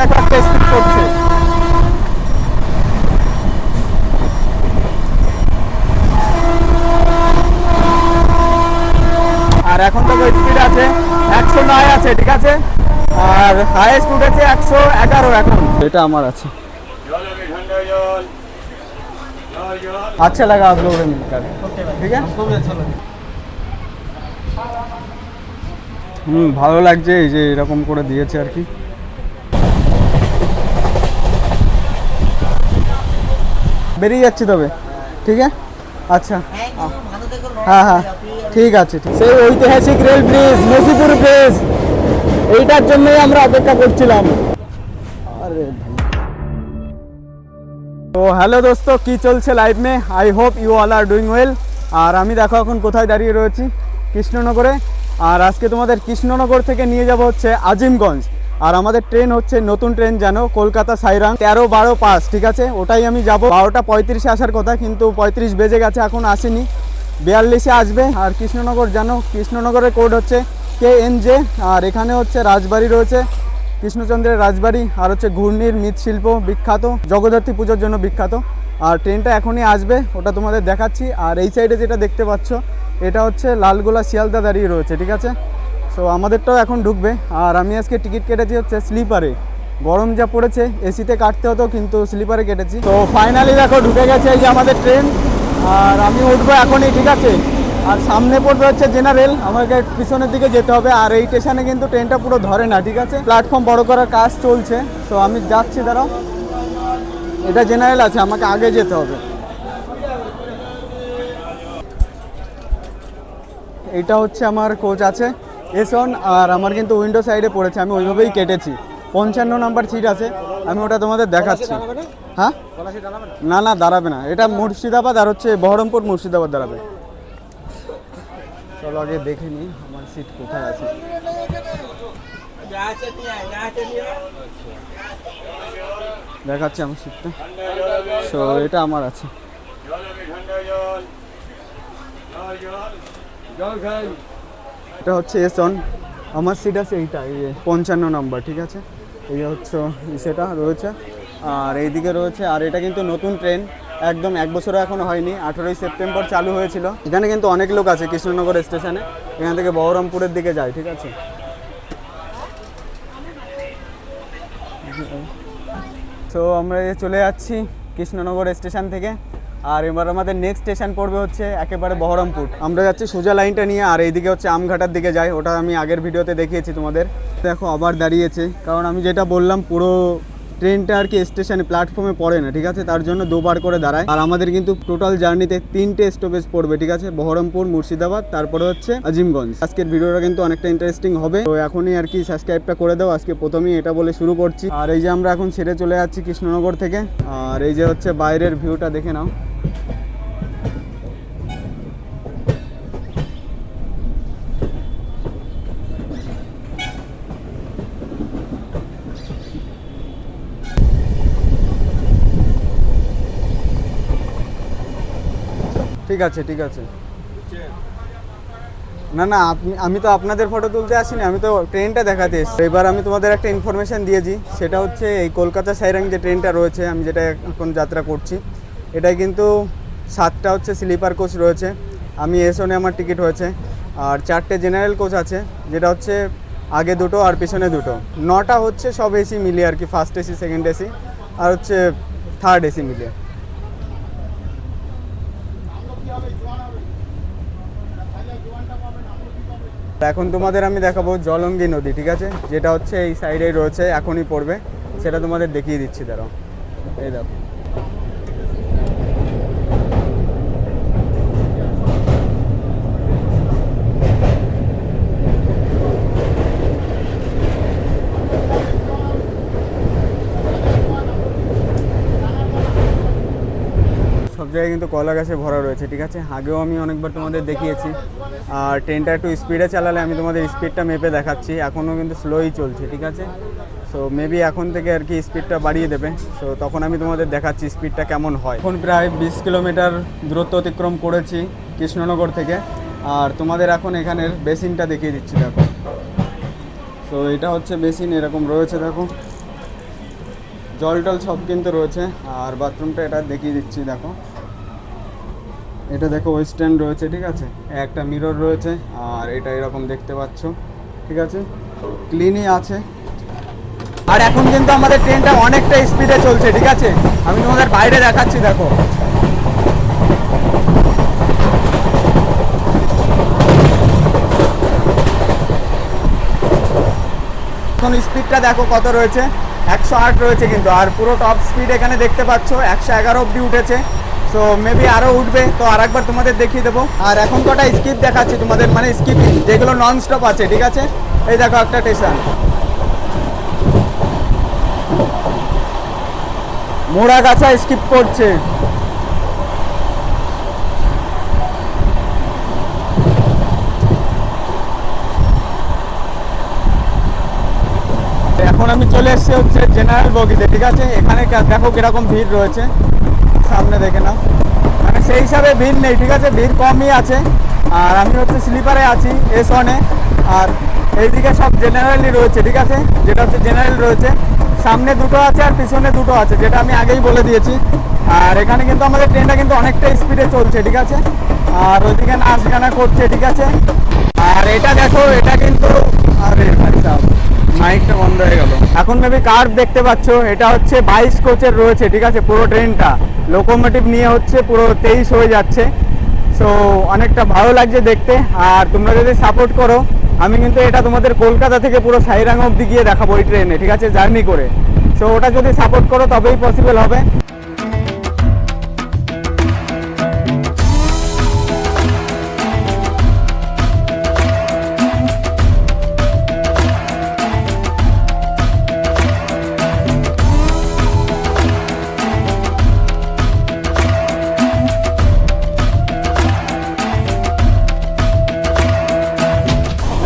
দেখো একটা স্পিড করছে। আর এখন তো স্পিড আছে 109 আছে, ঠিক আছে, আর হাইয়েস্ট উঠেছে 111 এখন। এটা আমার আছে। अच्छा लगा आप लोगों से मिलकर, ठीक है। ভালো লাগছে এই যে এরকম করে দিয়েছে আর কি। বেরিয়ে যাচ্ছি তবে, ঠিক আছে, আচ্ছা হ্যাঁ হ্যাঁ ঠিক আছে। সেই ঐতিহাসিক রেল ব্রিজ নসিপুর ব্রিজ, এইটার জন্যই আমরা অপেক্ষা করছিলাম। আরে তো হ্যালো দোস্ত, কি চলছে লাইভ মে? I hope you all are doing well. আর আমি দেখো এখন কোথায় দাঁড়িয়ে রয়েছি, কৃষ্ণনগরে। আর আজকে তোমাদের কৃষ্ণনগর থেকে নিয়ে যাব হচ্ছে আজিমগঞ্জ। আর আমাদের ট্রেন হচ্ছে নতুন ট্রেন, জানো, কলকাতা সাইরাং 13, 12, 5, ঠিক আছে। ওটাই আমি যাব। 12:35 আসার কথা, কিন্তু 35 বেজে গেছে, এখন আসেনি। 42-এ আসবে। আর কৃষ্ণনগর জানো, কৃষ্ণনগরের কোড হচ্ছে KNJ। আর এখানে হচ্ছে রাজবাড়ি রয়েছে, কৃষ্ণচন্দ্রের রাজবাড়ি। আর হচ্ছে ঘূর্ণির মৃৎশিল্প বিখ্যাত, জগদ্ধাত্রী পুজোর জন্য বিখ্যাত। আর ট্রেনটা এখনই আসবে, ওটা তোমাদের দেখাচ্ছি। আর এই সাইডে যেটা দেখতে পাচ্ছ, এটা হচ্ছে লালগোলা শিয়ালদা দাঁড়িয়ে রয়েছে, ঠিক আছে। সো আমাদেরটাও এখন ঢুকবে। আর আমি আজকে টিকিট কেটেছি হচ্ছে স্লিপারে। গরম যা পড়েছে, এসিতে কাটতে হতো, কিন্তু স্লিপারে কেটেছি। তো ফাইনালি দেখো ঢুকে গেছে এই যে আমাদের ট্রেন। আর আমি উঠবো এখনই, ঠিক আছে। আর সামনে পড়বে হচ্ছে জেনারেল, আমাকে পিছনের দিকে যেতে হবে। আর এই স্টেশনে কিন্তু ট্রেনটা পুরো ধরে না, ঠিক আছে, প্ল্যাটফর্ম বড় করার কাজ চলছে। তো আমি যাচ্ছি, দাঁড়াও। এটা জেনারেল আছে, আমাকে আগে যেতে হবে। এইটা হচ্ছে আমার কোচ আছে এসন। আর আমার কিন্তু উইন্ডো সাইডে পড়েছে, আমি ওইভাবেই কেটেছি। 55 নাম্বার সিট আছে, আমি ওটা তোমাদের দেখাচ্ছি। হ্যাঁ না না, দাঁড়াবে না। এটা মুর্শিদাবাদ আর হচ্ছে বহরমপুর মুর্শিদাবাদ দাঁড়াবে। চলো আগে দেখে নিই আমার সিট কোথায় আছে। দেখাচ্ছি আমার সিটটা। সো এটা আমার আছে। এটা হচ্ছে এসন, আমার সিট আছে এইটা, এই 55 নম্বর, ঠিক আছে। এই হচ্ছে সেটা রয়েছে। আর এইদিকে রয়েছে। আর এটা কিন্তু নতুন ট্রেন, একদম 1 বছরও এখনো হয়নি। 18ই সেপ্টেম্বর চালু হয়েছিল। এখানে কিন্তু অনেক লোক আছে কৃষ্ণনগর স্টেশনে, এখান থেকে বহরমপুরের দিকে যায়, ঠিক আছে। তো আমরা চলে যাচ্ছি কৃষ্ণনগর স্টেশন থেকে। আর এবার আমাদের নেক্সট স্টেশন পড়বে হচ্ছে একেবারে বহরমপুর। আমরা যাচ্ছি সোজা লাইনটা নিয়ে। আর এইদিকে হচ্ছে আমঘাটার দিকে যাই, ওটা আমি আগের ভিডিওতে দেখিয়েছি তোমাদের। দেখো আবার দাঁড়িয়েছে, কারণ আমি যেটা বললাম, পুরো ট্রেনটা আর কি স্টেশনে প্ল্যাটফর্মে পড়ে না, ঠিক আছে, তার জন্য দুবার করে দাঁড়ায়। আর আমাদের কিন্তু টোটাল জার্নিতে 3টে স্টপেজ পড়বে, ঠিক আছে, বহরমপুর, মুর্শিদাবাদ, তারপরে হচ্ছে আজিমগঞ্জ। আজকের ভিডিওটা কিন্তু অনেকটা ইন্টারেস্টিং হবে। তো এখনই আর কি সাবস্ক্রাইবটা করে দাও। আজকে প্রথমেই এটা বলে শুরু করছি। আর এই যে আমরা এখন ছেড়ে চলে যাচ্ছি কৃষ্ণনগর থেকে। আর এই যে হচ্ছে বাইরের ভিউটা দেখে নাও। ঠিক আছে ঠিক আছে। না না, আমি তো আপনাদের ফটো তুলতে আসিনি, আমি তো ট্রেনটা দেখাতে এসেছি। এবার আমি তোমাদের একটা ইনফরমেশান দিয়েছি, সেটা হচ্ছে এই কলকাতা সাইরাং যে ট্রেনটা রয়েছে, আমি যেটা এখন যাত্রা করছি, এটাই কিন্তু 7টা হচ্ছে স্লিপার কোচ রয়েছে। আমি এসনে আমার টিকিট হয়েছে। আর 4টে জেনারেল কোচ আছে, যেটা হচ্ছে আগে 2টো আর পিছনে 2টো। 9টা হচ্ছে সব এসি মিলিয়ে আর কি, ফার্স্ট এসি, সেকেন্ড এসি, আর হচ্ছে থার্ড এসি মিলিয়ে। এখন তোমাদের আমি দেখাবো জলঙ্গি নদী, ঠিক আছে, যেটা হচ্ছে এই সাইডেই রয়েছে, এখনই পড়বে। সেটা তোমাদের দেখিয়ে দিচ্ছি, দাঁড়াও। এই দেখো, সব জায়গায় কিন্তু কলা গাছে ভরা রয়েছে, ঠিক আছে। আগেও আমি অনেকবার তোমাদের দেখিয়েছি। আর ট্রেনটা একটু স্পিডে চালালে আমি তোমাদের স্পিডটা মেপে দেখাচ্ছি, এখনও কিন্তু স্লোই চলছে, ঠিক আছে। সো মেবি এখন থেকে আর কি স্পিডটা বাড়িয়ে দেবে। সো তখন আমি তোমাদের দেখাচ্ছি স্পিডটা কেমন হয়। এখন প্রায় 20 কিলোমিটার দূরত্ব অতিক্রম করেছি কৃষ্ণনগর থেকে। আর তোমাদের এখন এখানের বেসিনটা দেখিয়ে দিচ্ছি, দেখো। সো এটা হচ্ছে বেসিন, এরকম রয়েছে, দেখো। জল টল সব কিন্তু রয়েছে। আর বাথরুমটা এটা দেখিয়ে দিচ্ছি, দেখো এটা দেখো ওয়েস্টার্ন রয়েছে, ঠিক আছে, একটা মিরর রয়েছে, আর এটা এরকম দেখতে পাচ্ছ, ঠিক আছে, ক্লিনই আছে। আর এখন কিন্তু আমাদের ট্রেনটা অনেকটা স্পিডে চলছে, ঠিক আছে, আমি তোমাদের বাইরে দেখাচ্ছি, দেখো এখন স্পিডটা দেখো কত রয়েছে, 108 রয়েছে কিন্তু। আর পুরো টপ স্পিড এখানে দেখতে পাচ্ছ 111 অবধি উঠেছে। সো মেবি আরও উঠবে, তো আর একবার তোমাদের দেখিয়ে দেবো। আর এখন কটা স্কিপ দেখাচ্ছি তোমাদের, মানে স্কিপিং যেগুলো নন স্টপ আছে, ঠিক আছে। এই দেখো একটা স্টেশন মোড়াগাছা স্কিপ করছে। এখন আমি চলে এসেছি হচ্ছে জেনারেল বগিতে, ঠিক আছে। এখানে দেখো কিরকম ভিড় রয়েছে, সামনে দেখে নাও, মানে সেই হিসাবে ভিড় নেই, ঠিক আছে, ভিড় কমই আছে। আর আমি হচ্ছে স্লিপারে আছি S1-এ। আর এইদিকে সব জেনারেলই রয়েছে, ঠিক আছে, যেটা হচ্ছে জেনারেল রয়েছে। সামনে দুটো আছে আর পিছনে দুটো আছে, যেটা আমি আগেই বলে দিয়েছি। আর এখানে কিন্তু আমাদের ট্রেনটা কিন্তু অনেকটা স্পিডে চলছে, ঠিক আছে। আর ওইদিকে নাচ গানা করছে, ঠিক আছে। আর এটা দেখো, এটা কিন্তু আরে মাইকটা বন্ধ হয়ে গেল। এখন মেবি কার্ভ দেখতে পাচ্ছ, এটা হচ্ছে 22 কোচের রয়েছে, ঠিক আছে, পুরো ট্রেনটা লোকোমোটিভ নিয়ে হচ্ছে পুরো 23 হয়ে যাচ্ছে। সো অনেকটা ভালো লাগছে দেখতে। আর তোমরা যদি সাপোর্ট করো, আমি কিন্তু এটা তোমাদের কলকাতা থেকে পুরো সাইরাঙ্গা অবধি গিয়ে দেখাবো ওই ট্রেনে, ঠিক আছে, জার্নি করে। সো ওটা যদি সাপোর্ট করো তবেই পসিবল হবে।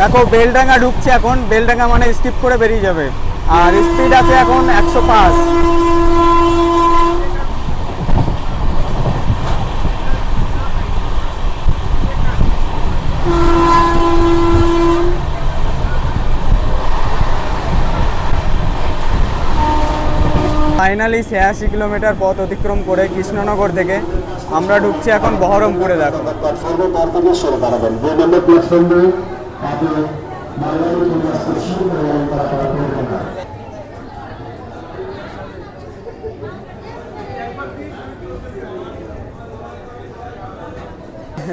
দেখো বেলডাঙ্গা ঢুকছে এখন, বেলডাঙ্গা মানে স্কিপ করে বেরিয়ে যাবে। আর স্পিড আছে এখন 105। ফাইনালি 86 কিলোমিটার পথ অতিক্রম করে কৃষ্ণনগর থেকে আমরা ঢুকছি এখন বহরমপুরে। দেখো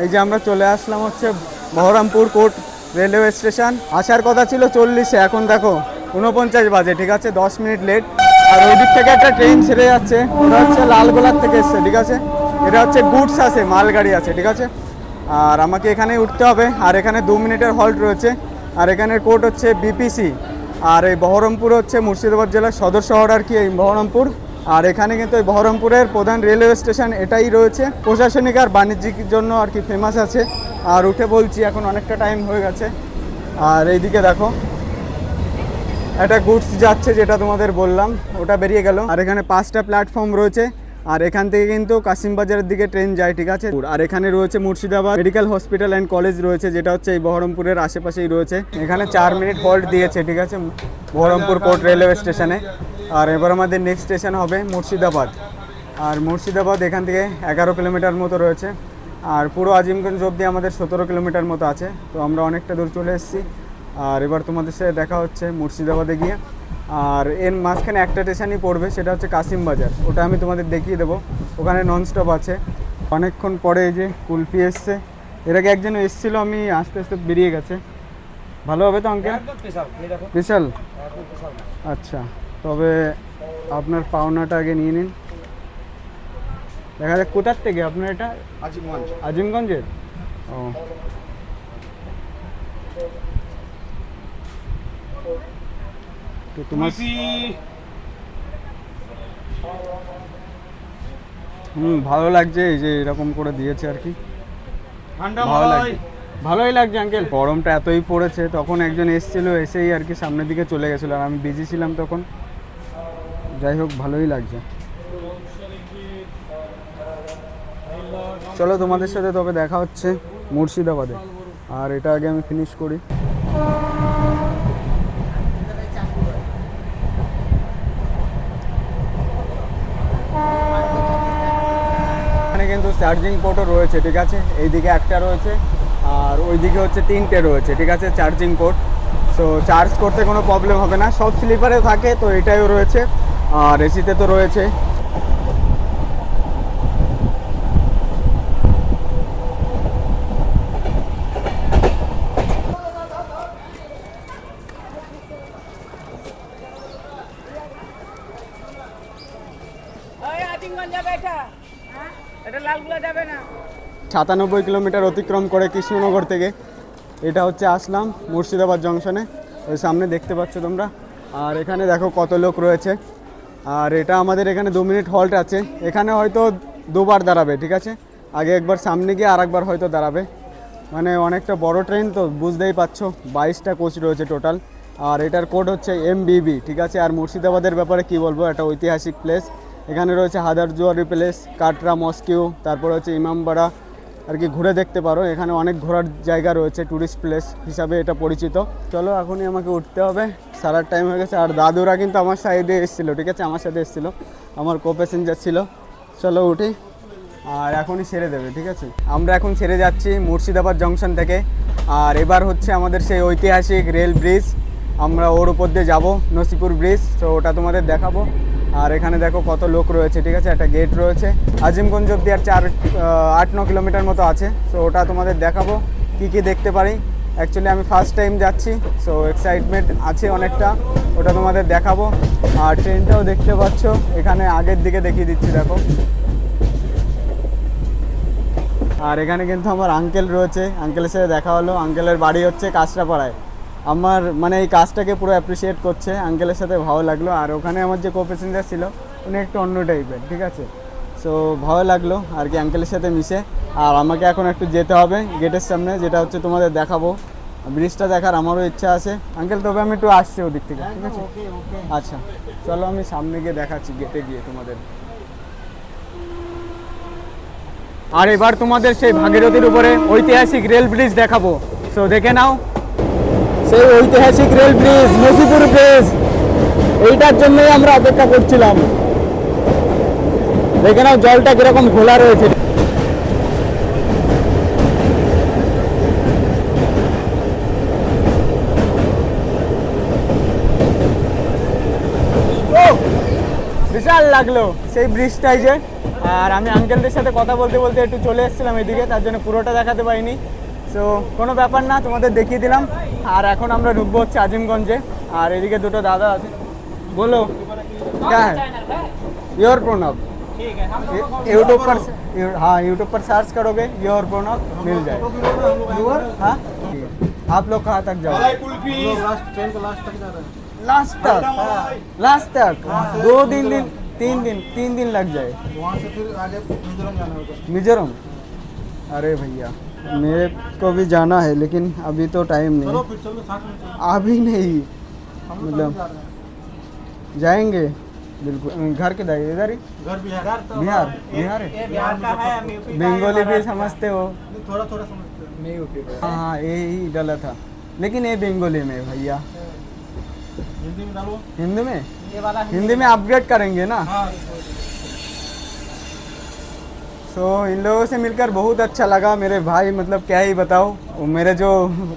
এই যে আমরা চলে আসলাম হচ্ছে বহরমপুর কোর্ট রেলওয়ে স্টেশন। আসার কথা ছিল 40-এ, এখন দেখো 49 বাজে, ঠিক আছে, 10 মিনিট লেট। আর ওই দিক থেকে একটা ট্রেন ছেড়ে যাচ্ছে, ওটা হচ্ছে লালগোলার থেকে এসছে, ঠিক আছে। এটা হচ্ছে গুডস আছে, মালগাড়ি আছে, ঠিক আছে। আর আমাকে এখানেই উঠতে হবে। আর এখানে 2 মিনিটের হল্ট রয়েছে। আর এখানের কোর্ট হচ্ছে বিপিসি। আর এই বহরমপুর হচ্ছে মুর্শিদাবাদ জেলার সদর শহর আর কি, এই বহরমপুর। আর এখানে কিন্তু এই বহরমপুরের প্রধান রেলওয়ে স্টেশন এটাই রয়েছে, প্রশাসনিক আর বাণিজ্যিক জন্য আর কি ফেমাস আছে। আর উঠে বলছি, এখন অনেকটা টাইম হয়ে গেছে। আর এইদিকে দেখো একটা গুডস যাচ্ছে, যেটা তোমাদের বললাম, ওটা বেরিয়ে গেল। আর এখানে 5টা প্ল্যাটফর্ম রয়েছে। আর এখান থেকে কিন্তু কাশিমবাজারের দিকে ট্রেন যায়, ঠিক আছে। আর এখানে রয়েছে Murshidabad medical hospital and college রয়েছে, যেটা হচ্ছে এই বহরমপুরের আশেপাশেই রয়েছে। এখানে 4 মিনিট হল্ট দিয়েছে, ঠিক আছে, বহরমপুর কোর্ট রেলওয়ে স্টেশনে। আর এবার আমাদের নেক্সট স্টেশন হবে মুর্শিদাবাদ। আর মুর্শিদাবাদ এখান থেকে 11 কিলোমিটার মতো রয়েছে। আর পুরো আজিমগঞ্জ অবধি আমাদের 17 কিলোমিটার মতো আছে। তো আমরা অনেকটা দূর চলে এসেছি। আর এবার তোমাদের সাথে দেখা হচ্ছে মুর্শিদাবাদে গিয়ে। আর এর মাঝখানে একটা স্টেশনই পড়বে, সেটা হচ্ছে কাশিমবাজার, ওটা আমি তোমাদের দেখিয়ে দেবো। ওখানে ননস্টপ আছে। অনেকক্ষণ পরে এই যে কুলফি এসছে, এর আগে একজন এসেছিলো, আমি আস্তে আস্তে বেরিয়ে গেছে। ভালো হবে তো আঙ্কেল? বিশাল, আচ্ছা, তবে আপনার পাওনাটা আগে নিয়ে নিন। দেখা যাক কোথার থেকে আপনার এটা? আজিমগঞ্জের। ও, তো তোমার ভালো লাগছে এই যে এরকম করে দিয়েছে আর কি, ভালো লাগছে, ভালোই লাগছে আঙ্কেল। গরমটা এতই পড়েছে, তখন একজন এসেছিল, এসেই আর কি সামনের দিকে চলে গেছিলো, আর আমি বিজি ছিলাম তখন। যাই হোক, ভালোই লাগছে। চলো তোমাদের সাথে তবে দেখা হচ্ছে মুর্শিদাবাদে। আর এটা আগে আমি ফিনিশ করি। এখানে কিন্তু চার্জিং পোর্টও রয়েছে, ঠিক আছে। এইদিকে একটা রয়েছে আর ওইদিকে হচ্ছে 3টে রয়েছে, ঠিক আছে, চার্জিং পোর্ট। সো চার্জ করতে কোনো প্রবলেম হবে না, সব স্লিপারে থাকে, তো এটাইও রয়েছে আর এসিতে তো রয়েছে। এটা লালগুলা যাবে না। 97 কিলোমিটার অতিক্রম করে কৃষ্ণনগর থেকে এটা হচ্ছে আসলাম মুর্শিদাবাদ জংশনে। ওই সামনে দেখতে পাচ্ছ তোমরা। আর এখানে দেখো কত লোক রয়েছে। আর এটা আমাদের এখানে 2 মিনিট হল্ট আছে। এখানে হয়তো দুবার দাঁড়াবে, ঠিক আছে। আগে একবার সামনে গিয়ে আর একবার হয়তো দাঁড়াবে। মানে অনেকটা বড় ট্রেন তো বুঝতেই পারছো, 22টা কোচ রয়েছে টোটাল। আর এটার কোড হচ্ছে MBB, ঠিক আছে। আর মুর্শিদাবাদের ব্যাপারে কি বলবো, একটা ঐতিহাসিক প্লেস। এখানে রয়েছে হাজারদুয়ারি প্যালেস, কাটরা মস্কিউ, তারপর হচ্ছে ইমামবাড়া, আর কি ঘুরে দেখতে পারো। এখানে অনেক ঘোরার জায়গা রয়েছে, ট্যুরিস্ট প্লেস হিসাবে এটা পরিচিত। চলো এখনই আমাকে উঠতে হবে, সারার টাইম হয়ে গেছে। আর দাদুরা কিন্তু আমার সাইডে এসেছিলো, ঠিক আছে, আমার সাথে এসেছিলো, আমার কো প্যাসেঞ্জার ছিল। চলো উঠি, আর এখনই ছেড়ে দেবে, ঠিক আছে। আমরা এখন ছেড়ে যাচ্ছি মুর্শিদাবাদ জংশন থেকে। আর এবার হচ্ছে আমাদের সেই ঐতিহাসিক রেল ব্রিজ, আমরা ওর উপর দিয়ে যাবো, নসিপুর ব্রিজ। তো ওটা তোমাদের দেখাবো। আর এখানে দেখো কত লোক রয়েছে, ঠিক আছে, একটা গেট রয়েছে। আজিমগঞ্জ অব্দি আর 8-9 কিলোমিটার মতো আছে। সো ওটা তোমাদের দেখাবো কি কি দেখতে পারি। অ্যাকচুয়ালি আমি ফার্স্ট টাইম যাচ্ছি, সো এক্সাইটমেন্ট আছে অনেকটা, ওটা তোমাদের দেখাবো। আর ট্রেনটাও দেখতে পাচ্ছ, এখানে আগের দিকে দেখিয়ে দিচ্ছি, দেখো। আর এখানে কিন্তু আমার আঙ্কেল রয়েছে, আঙ্কেলের সাথে দেখা হলো। আঙ্কেলের বাড়ি হচ্ছে কাঁচরাপাড়ায়। আমার মানে এই কাজটাকে পুরো অ্যাপ্রিসিয়েট করছে, আঙ্কেলের সাথে ভালো লাগলো। আর ওখানে আমার যে কো প্যাসেঞ্জার ছিল উনি একটু অন্য টাইপের, ঠিক আছে। সো ভালো লাগলো আর কি আঙ্কেলের সাথে মিশে। আর আমাকে এখন একটু যেতে হবে গেটের সামনে, যেটা হচ্ছে তোমাদের দেখাবো। ব্রিজটা দেখার আমারও ইচ্ছা আছে আঙ্কেল, তবে আমি একটু আসছি ওদিক থেকে, ঠিক আছে। আচ্ছা চলো আমি সামনে গিয়ে দেখাচ্ছি, গেটে গিয়ে তোমাদের। আর এবার তোমাদের সেই ভাগীরথীর উপরে ঐতিহাসিক রেল ব্রিজ দেখাবো। সো দেখে নাও সেই ঐতিহাসিক রেল ব্রিজ, নসিপুর ব্রিজ। এইটার জন্যই আমরা অপেক্ষা করছিলাম। দেখে নাও জলটা কিরকম খোলা রয়েছে। বিশাল লাগলো সেই ব্রিজটাই যে। আর আমি আঙ্কেলদের সাথে কথা বলতে বলতে একটু চলে এসেছিলাম এদিকে, তার জন্য পুরোটা দেখাতে পারিনি। সো কোনো ব্যাপার না, তোমাদের দেখিয়ে দিলাম। আর এখন আমরা ঢুকবো হচ্ছে আজিমগঞ্জে। আর এদিকে দুটো দাদা আছে, বলো क्या है योर प्रोनव। यूट्यूब पर, हाँ यूट्यूब पर सर्च करोगे योर प्रोनव मिल जाए। हाँ आप लोग कहाँ तक जाओ? लास्ट तक, लास्ट तक 2 दिन 3 दिन लग जाए। वहाँ से फिर आगे मिजोरम जाना होगा। मिजोरम, अरे भैया मेरे को भी जाना है, लेकिन अभी तो टाइम नहीं, चलो फिर चलो 60 मिनट चलो। अभी नहीं, हम लोग मतलब कभी जा रहे हैं। जाएंगे बिल्कुल। घर किधर है? इधर ही घर बिहार बिहार, बिहार है। बिहार का है, हम यूपी का है। बंगाली भी समझते हो? थोड़ा थोड़ा समझते हैं। मैं यूपी का। हाँ यही डाला था, लेकिन ये बंगाली में भैया। हिंदी में डालो। हिंदी में, ये वाला हिंदी में अपग्रेड करेंगे ना। हाँ सो इन लोगों से मिलकर बहुत अच्छा लगा मेरे भाई, मतलब क्या ही बताओ। वो मेरे जो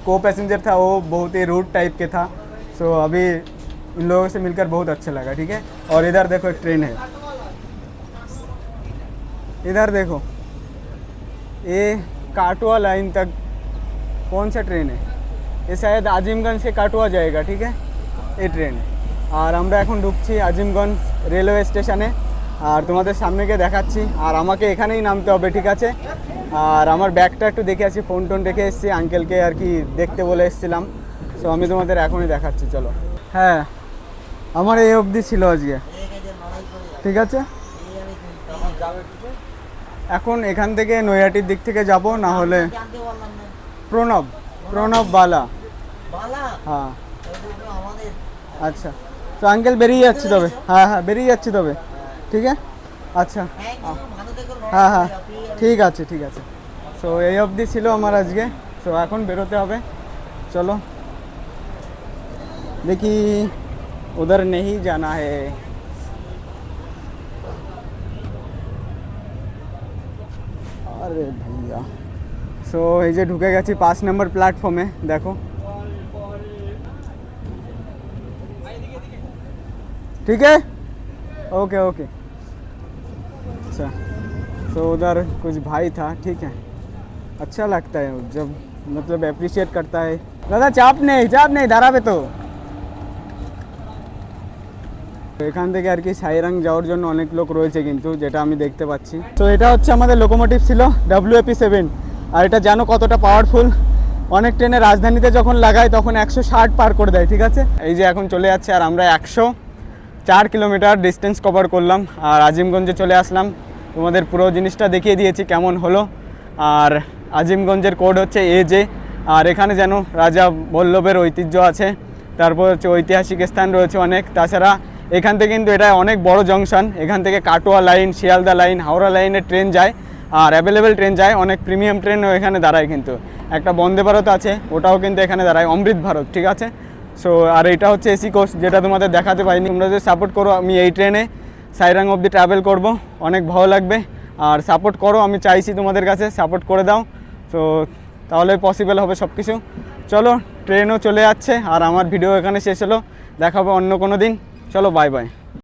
को पैसेंजर था वो बहुत ही रूड टाइप के था। सो अभी इन लोगों से मिलकर बहुत अच्छा लगा, ठीक है। और इधर देखो एक ट्रेन है, इधर देखो, ये काटुआ लाइन तक कौन सा ट्रेन है? ये शायद আজিমগঞ্জ से काटुआ जाएगा, ठीक है, ये ट्रेन। আর আমরা এখন ঢুকছি আজিমগঞ্জ রেলওয়ে স্টেশনে। আর তোমাদের সামনে গিয়ে দেখাচ্ছি। আর আমাকে এখানেই নামতে হবে, ঠিক আছে। আর আমার ব্যাগটা একটু দেখে আসি, ফোন টোন রেখে এসেছি, আঙ্কেলকে আর কি দেখতে বলে এসেছিলাম। সো আমি তোমাদের এখনই দেখাচ্ছি, চলো। হ্যাঁ আমার এই অবধি ছিল আজকে, ঠিক আছে। এখন এখান থেকে নৈহাটির দিক থেকে যাব, না হলে প্রণব, প্রণব বালা, হ্যাঁ আচ্ছা। তো আঙ্কেল বেরিয়ে যাচ্ছি তবে, হ্যাঁ হ্যাঁ বেরিয়ে যাচ্ছি তবে, ঠিক আছে। আচ্ছা হ্যাঁ হ্যাঁ ঠিক আছে, ঠিক আছে। সো এই অবধি ছিল আমার আজকে। সো এখন বেরোতে হবে, চলো। দেখি उधर नहीं जाना है। আচ্ছা, সো এই যে ঢুকে গেছি 5 নম্বর প্ল্যাটফর্মে, দেখো। ठीक है, ओके ओके। अच्छा, तो उधर कुछ भाई था, ठीक है, अच्छा लगता है जब मतलब अप्रिशिएट करता है। दादा चाप नहीं দাঁড়াবে তো। এখান থেকে আর কি সাইরাং যাওয়ার জন্য অনেক লোক রয়েছে কিন্তু, যেটা আমি দেখতে পাচ্ছি। তো এটা হচ্ছে আমাদের লোকোমোটিভ ছিল WAP7, আর এটা জানো কতটা পাওয়ারফুল। অনেক ট্রেনে রাজধানীতে যখন লাগায় তখন 160 পার করে দেয়, ঠিক আছে। এই যে এখন চলে যাচ্ছে, আর আমরা 104 কিলোমিটার ডিস্টেন্স কভার করলাম, আর আজিমগঞ্জে চলে আসলাম। তোমাদের পুরো জিনিসটা দেখিয়ে দিয়েছি কেমন হলো। আর আজিমগঞ্জের কোড হচ্ছে AJ, আর এখানে যেন রাজা বল্লভের ঐতিহ্য আছে, তারপর হচ্ছে ঐতিহাসিক স্থান রয়েছে অনেক। তাছাড়া এখান থেকে কিন্তু এটা অনেক বড় জংশন, এখান থেকে কাটোয়া লাইন, শিয়ালদা লাইন, হাওড়া লাইনের ট্রেন যায়, আর অ্যাভেলেবেল ট্রেন যায়, অনেক প্রিমিয়াম ট্রেনও এখানে দাঁড়ায় কিন্তু। একটা বন্দে ভারত আছে, ওটাও কিন্তু এখানে দাঁড়ায়, অমৃত ভারত, ঠিক আছে। সো আর এটা হচ্ছে AC কোচ, যেটা তোমাদের দেখাতে পাইনি। তোমরা যদি সাপোর্ট করো, আমি এই ট্রেনে সাইরাং অবধি ট্রাভেল করব, অনেক ভালো লাগবে। আর সাপোর্ট করো, আমি চাইছি তোমাদের কাছে সাপোর্ট করে দাও, তো তাহলে পসিবল হবে সব কিছু। চলো, ট্রেনও চলে যাচ্ছে, আর আমার ভিডিও এখানে শেষ হলো, দেখা হবে অন্য কোনো দিন। চলো, বাই বাই।